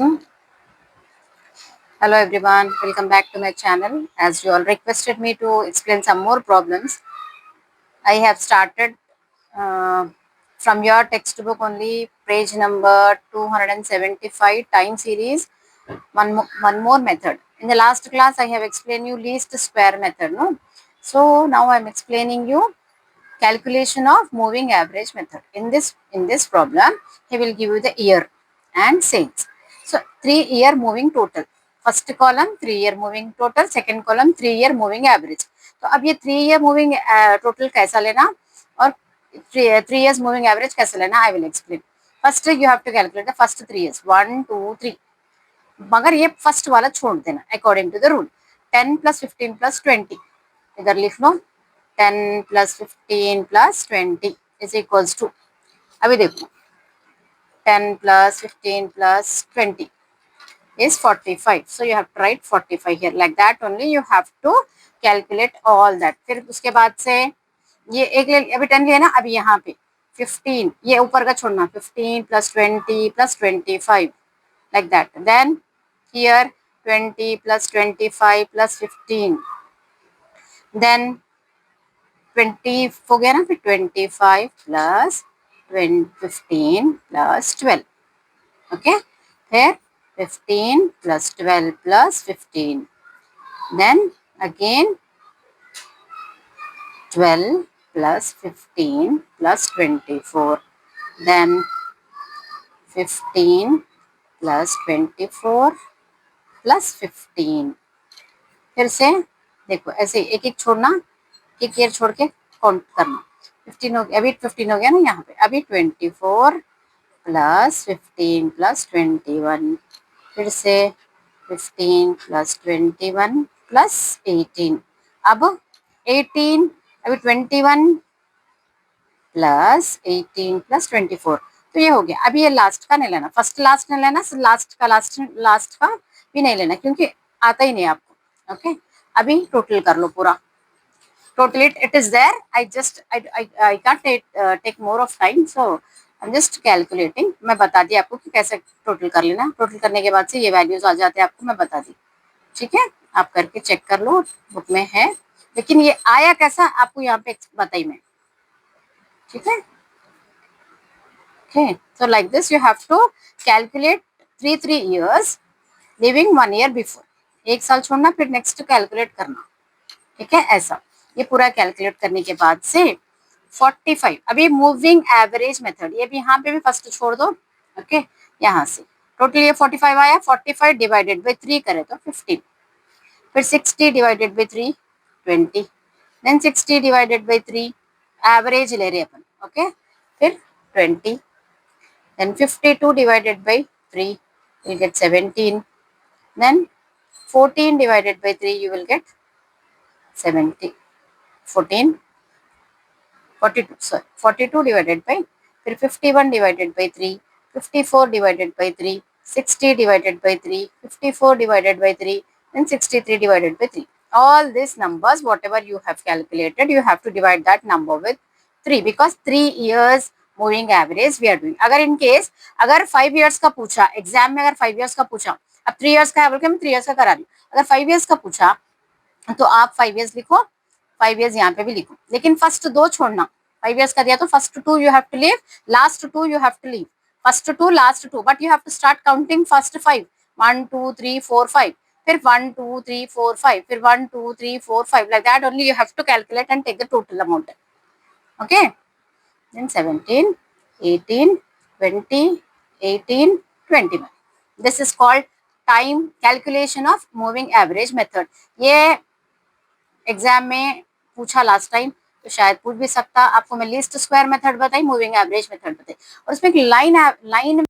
Hmm? Hello everyone, welcome back to my channel. As you all requested me to explain some more problems, I have started uh, from your textbook only, page number 275, time series, one more method. In the last class, I have explained you least square method, no? So now I am explaining you calculation of moving average method. In this problem, he will give you the year and sales. So 3-year moving total. First column 3-year moving total, second column 3-year moving average. तो अब ये 3-year moving total कैसा लेना और 3 years moving average कैसे लेना, I will explain. First you have to calculate the first 3 years, 1, 2, 3. मगर ये फर्स्ट वाला छोड़ देना अकॉर्डिंग टू द रूल. 10 + 15 + 20 इधर लिख लो. 10 + 15 + 20 इज इक्वल्स टू, अभी देखो 10 + 15 + 20 is 45. So you have to write 45 here. Like that only you have to calculate all that. फिर उसके बाद से ये एक अभी 10 है ना, अभी यहाँ पे 15, ये ऊपर का छोड़ना, 15 + 20 + 25 like that. Then here 20 + 25 + 15. Then 20 हो गया ना, फिर 25 + 15 + 12. ओके, फिर 15 + 12 + 15. Then again 12 + 15 + 24. Then 15 + 24 + 15. फिर से देखो ऐसे एक एक छोड़ना, एक ईयर छोड़ के काउंट करना. 15 हो गया, अभी 15 हो गया ना यहाँ पे, अभी 24 + 15 + 21. फिर से 15 + 21 + 18. अब 18, अभी 21 + 18 + 24. तो ये हो गया. अभी ये लास्ट का नहीं लेना, फर्स्ट लास्ट नहीं लेना, लास्ट का भी नहीं लेना क्योंकि आता ही नहीं आपको. ओके, अभी टोटल कर लो पूरा. Total it is there. I can't take more of time, so I'm just calculating. मैं बता दी आपको कि कैसे टोटल कर लेना. टोटल करने के बाद से ये वैल्यूज आ जाते हैं आपको, मैं बता दी. ठीक है, आप करके चेक कर लो, बुक में है. लेकिन ये आया कैसा आपको यहाँ पे बताई मैं. ठीक है, okay. So like this you have to calculate 3 years, leaving 1 year before. एक साल छोड़ना, फिर नेक्स्ट कैलकुलेट करना. ठीक है, ऐसा ये पूरा कैलकुलेट करने के बाद से 45. अभी मूविंग एवरेज मेथड, ये भी यहाँ पे भी फर्स्ट छोड़ दो. ओके, यहाँ से टोटल ये 45 आया. 45 डिवाइडेड बाई 3 करे तो 15. फिर 60 divided by 3 20. Then 60 divided by 3 average ले रहे अपन. ओके, फिर 20. Then 52 divided by 3 you will get 17. Then 14 divided by 3 you will get 70. 14 42, sorry, 42 divided by, फिर 51 divided by 3, 54 divided by 3, 60 divided by 3, 54 divided by 3, and 63 divided by 3. All these numbers, whatever you have calculated, you have to divide that number with 3 because 3 years moving average we are doing. अगर in case अगर 5 years का पूछा exam में, अगर 5 years का पूछा, अब 3 years का है बोल के मैं 3 years का करा रही हूँ. अगर 5 years का पूछा तो आप 5 years लिखो, 5 years यहाँ पे भी लिखो, लेकिन फर्स्ट 2 छोड़ना. 5 years का दिया तो first 2 you have to leave, last 2 you have to leave. First 2 last 2, but you have to start counting first 5. 1 2 3 4 5, फिर 1 2 3 4 5, फिर 1 2 3 4 5, like that only you have to calculate and take the total amount. Okay, then 17 18 20 18 21. This is called time calculation of moving average method. ये exam में पूछा last time, तो शायद पूछ भी सकता. आपको मैं लीस्ट स्क्वायर मेथड बताई, मूविंग एवरेज मेथड बताई, और उसमें एक लाइन